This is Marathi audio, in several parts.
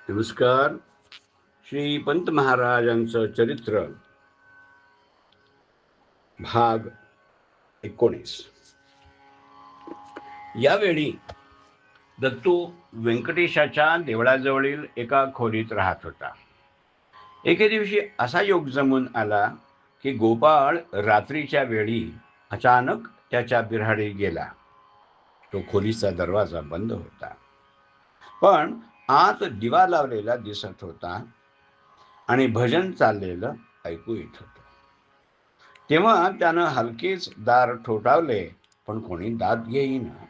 नमस्कार. श्री पंत महाराजांचं चरित्र भाग 19. यावेळी दत्तू व्यंकटेशाच्या देवळाजवळील एका खोलीत राहत होता. एके दिवशी असा योग जमून आला की गोपाळ रात्रीच्या वेळी अचानक त्याच्या बिऱ्हाडी गेला. तो खोलीचा दरवाजा बंद होता, पण आत दिवा लावलेला दिसत होता आणि भजन चाललेलं ऐकू येत होतं. तेव्हा त्यानं हलकेच दार ठोठावले, पण कोणी दाद घेईना.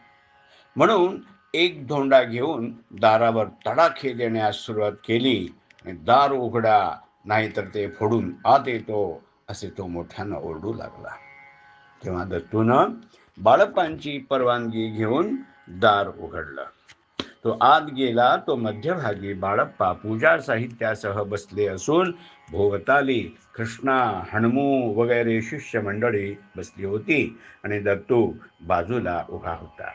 म्हणून एक धोंडा घेऊन दारावर तडाखे देण्यास सुरुवात केली आणि दार उघडा, नाहीतर ते फोडून आत येतो, असे तो मोठ्यानं ओरडू लागला. तेव्हा दत्तूनं बाळप्पांची परवानगी घेऊन दार उघडलं. तो आत गेला. तो मध्यभागी बाळप्पा पूजा साहित्यासह बसले असून भोवताली कृष्णा, हणमू वगैरे शिष्य मंडळी बसली होती आणि दत्तू बाजूला उभा होता.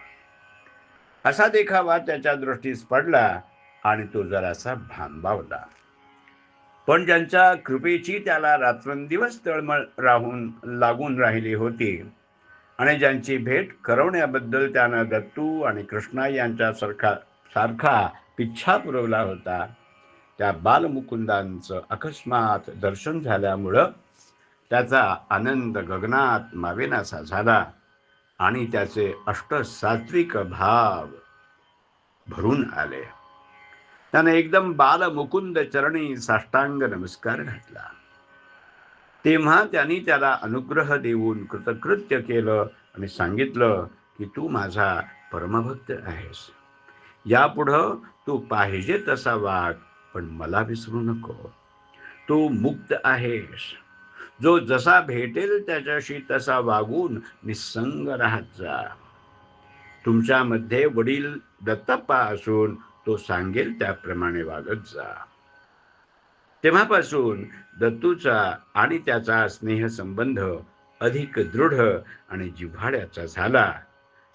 असा देखावा त्याच्या दृष्टीस पडला आणि तो जरासा भांबावला. पण ज्यांच्या कृपेची त्याला रात्रंदिवस तळमळ लागून राहिली होती आणि ज्यांची भेट करवण्याबद्दल त्यानं दत्तू आणि कृष्णा यांच्या सारखा पिच्छा पुरवला होता, त्या बालमुकुंदांचं अकस्मात दर्शन झाल्यामुळं त्याचा आनंद गगनात मावेनासा झाला आणि त्याचे अष्टसात्विक भाव भरून आले. त्याने एकदम बालमुकुंद चरणी साष्टांग नमस्कार घातला. तेव्हा त्यांनी त्याला अनुग्रह देऊन कृतकृत्य केलं आणि सांगितलं की तू माझा परमभक्त आहेस. यापुढं तू पाहिजे तसा वाग, पण मला विसरू नको. तू मुक्त आहेस. जो जसा भेटेल त्याच्याशी तसा वागून निसंग राहत जा. तुमच्यामध्ये वडील दत्तप्पा असून तो सांगेल त्याप्रमाणे वागत जा. तेव्हापासून दत्तूचा आणि त्याचा स्नेहसंबंध अधिक दृढ आणि जिव्हाळ्याचा झाला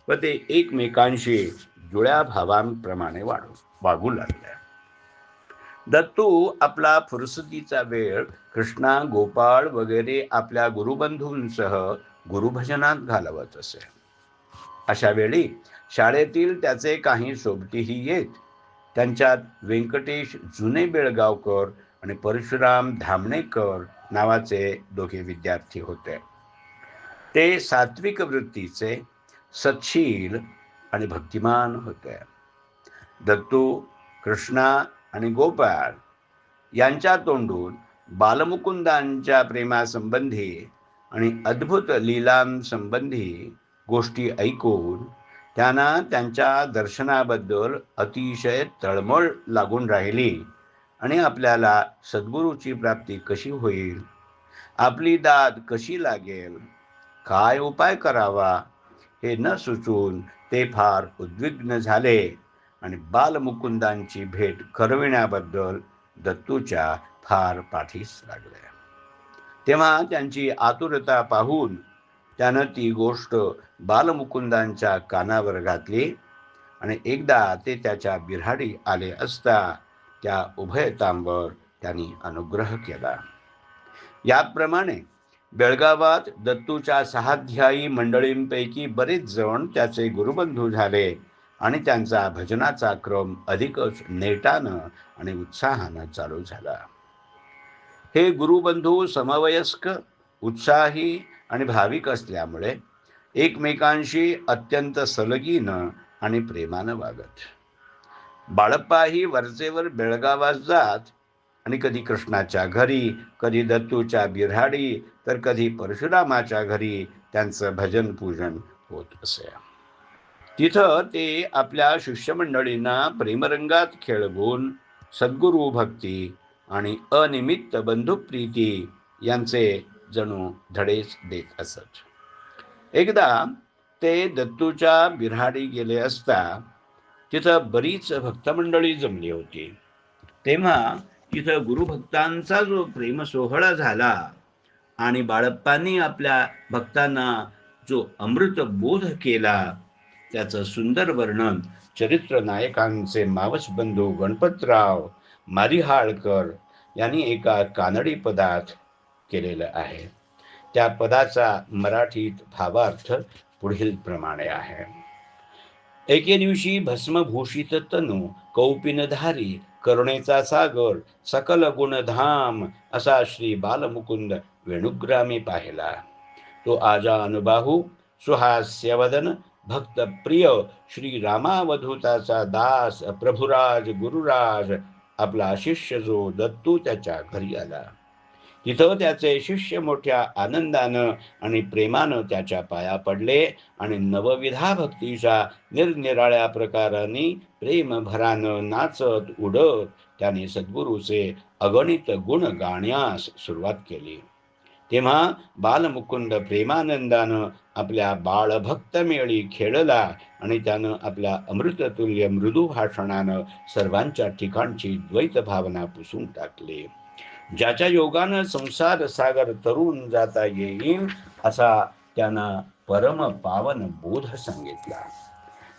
व ते एकमेकांशी जुळ्या भावांप्रमाणे वागू लागले. दत्तू आपला फुरसतीचा वेळ कृष्णा, गोपाळ वगैरे आपल्या गुरुबंधूंसह गुरुभजनात घालवत असे. अशा वेळी शाळेतील त्याचे काही सोबतीही येत. त्यांच्यात व्यंकटेश जुने बेळगावकर आणि परशुराम धामणेकर नावाचे दोघे विद्यार्थी होते. ते सात्विक वृत्तीचे, सत्शील आणि भक्तिमान होते. दत्तू, कृष्णा आणि गोपाळ यांच्या तोंडून बालमुकुंदांच्या प्रेमासंबंधी आणि अद्भुत लीलांसंबंधी गोष्टी ऐकून त्यांना त्यांच्या दर्शनाबद्दल अतिशय तळमळ लागून राहिली आणि आपल्याला सद्गुरूची प्राप्ती कशी होईल, आपली दाद कशी लागेल, काय उपाय करावा हे न सुचून ते फार उद्विग्न झाले आणि बालमुकुंदांची भेट करविण्याबद्दल दत्तूच्या फार पाठीस लागले. तेव्हा त्यांची आतुरता पाहून त्यानं ती गोष्ट बालमुकुंदांच्या कानावर घातली आणि एकदा ते त्याच्या बिऱ्हाडी आले असता त्या उभयतांवर त्यांनी अनुग्रह केला. याप्रमाणे बेळगावात दत्तूच्या सहाध्यायी मंडळींपैकी बरेच जण त्याचे गुरुबंधू झाले आणि त्यांचा भजनाचा क्रम अधिकच नेटानं आणि उत्साहानं चालू झाला. हे गुरुबंधू समवयस्क, उत्साही आणि भाविक असल्यामुळे एकमेकांशी अत्यंत सलगीनं आणि प्रेमानं वागत. बाळप्पाही वरचेवर बेळगावात जात आणि कधी कृष्णाच्या घरी, कधी दत्तूच्या बिऱ्हाडी, तर कधी परशुरामाच्या घरी त्यांचं भजन पूजन होत असे. तिथं ते आपल्या शिष्यमंडळींना प्रेमरंगात खेळवून सद्गुरू भक्ती आणि अनिमित्त बंधुप्रीती यांचे जणू धडेच देत असत. एकदा ते दत्तूच्या बिऱ्हाडी गेले असता तिथं बरीच भक्तमंडळी जमली होती. तेव्हा तिथं गुरुभक्तांचा जो प्रेम सोहळा झाला आणि बाळप्पांनी आपल्या भक्तांना जो अमृत बोध केला, त्याचं सुंदर वर्णन चरित्र नायकांचे मावस बंधू गणपतराव, मारिहाळकर यांनी एका कानडी पदात केलेलं आहे. त्या पदाचा मराठीत भावार्थ पुढील प्रमाणे आहे. एके दिवशी भस्मभूषित तनू कौपिनधारी करुणेचा सागर सकल गुणधाम असा श्री बालमुकुंद वेणुग्रामी पाहिला. तो आजानुबाहू सुहास्यवदन भक्त प्रिय श्री रामावधूताचा दास प्रभुराज गुरुराज आपला शिष्य जो दत्तू त्याच्या घरी आला. तिथं त्याचे शिष्य मोठ्या आनंदानं आणि प्रेमानं त्याच्या पाया पडले आणि नवविधा भक्तीच्या निरनिराळ्या प्रकारांनी प्रेमभरानं नाचत उडत त्याने सद्गुरूचे अगणित गुण गाण्यास सुरुवात केली. तेव्हा बालमुकुंद प्रेमानंदानं आपल्या बाळभक्त मेळी खेळला आणि त्यानं आपल्या अमृततुल्य मृदू भाषणानं सर्वांच्या ठिकाणची द्वैत भावना पुसून टाकली. ज्याच्या योगानं संसार सागर तरुण जाता येईल असा त्यांना परम पावन बोध सांगितला.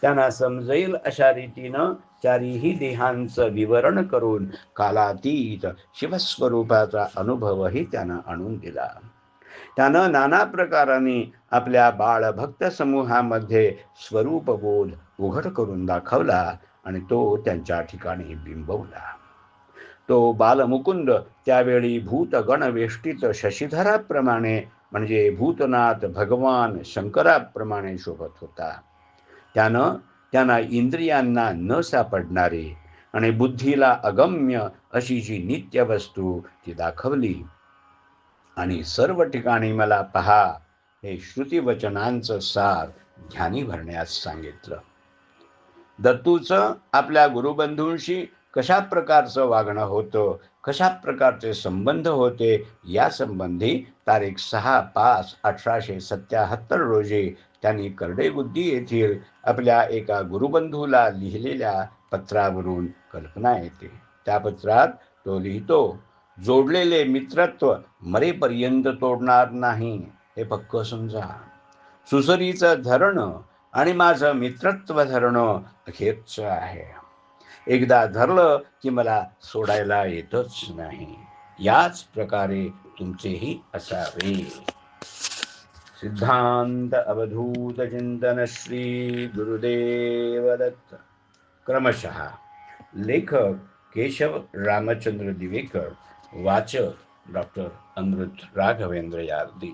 त्यांना समजेल अशा रीतीनं चारीही देहांचं विवरण करून कालातीत शिवस्वरूपाचा अनुभवही त्यांना आणून दिला. त्यानं नाना प्रकाराने आपल्या बाळभक्त समूहामध्ये स्वरूपबोध उघड करून दाखवला आणि तो त्यांच्या ठिकाणी बिंबवला. तो बालमुकुंद त्यावेळी भूतगणवेष्टित शशीधराप्रमाणे म्हणजे भूतनाथ भगवान शंकराप्रमाणे शोभत होता. त्यांना इंद्रियांना न सापडणारे आणि बुद्धीला अगम्य अशी जी नित्य वस्तू ती दाखवली आणि सर्व ठिकाणी मला पहा हे श्रुतिवचनांचं सार ध्यानी भरण्यास सांगितलं. दत्तूचं आपल्या गुरुबंधूंशी कशा प्रकारचं वागणं होतं, कशा प्रकारचे संबंध होते या संबंधी तारीख 6/5/1877 रोजी त्यांनी करडेबुद्धी येथील आपल्या एका गुरुबंधूला लिहिलेल्या पत्रावरून कल्पना येते. त्या पत्रात तो लिहितो, जोडलेले मित्रत्व मरेपर्यंत तोडणार नाही हे पक्क समजा. सुसरीचं धरणं आणि माझं मित्रत्व धरणं अखेरचं आहे. एकदा धरलं की मला सोडायला येतच नाही. याच प्रकारे तुमचेही असावे. सिद्धांत अवधूत चिंतन श्री गुरुदेव दत्त. क्रमशः लेखक केशव रामचंद्र दिवेकर, वाचक डॉक्टर अमृत राघवेंद्र यार्दी.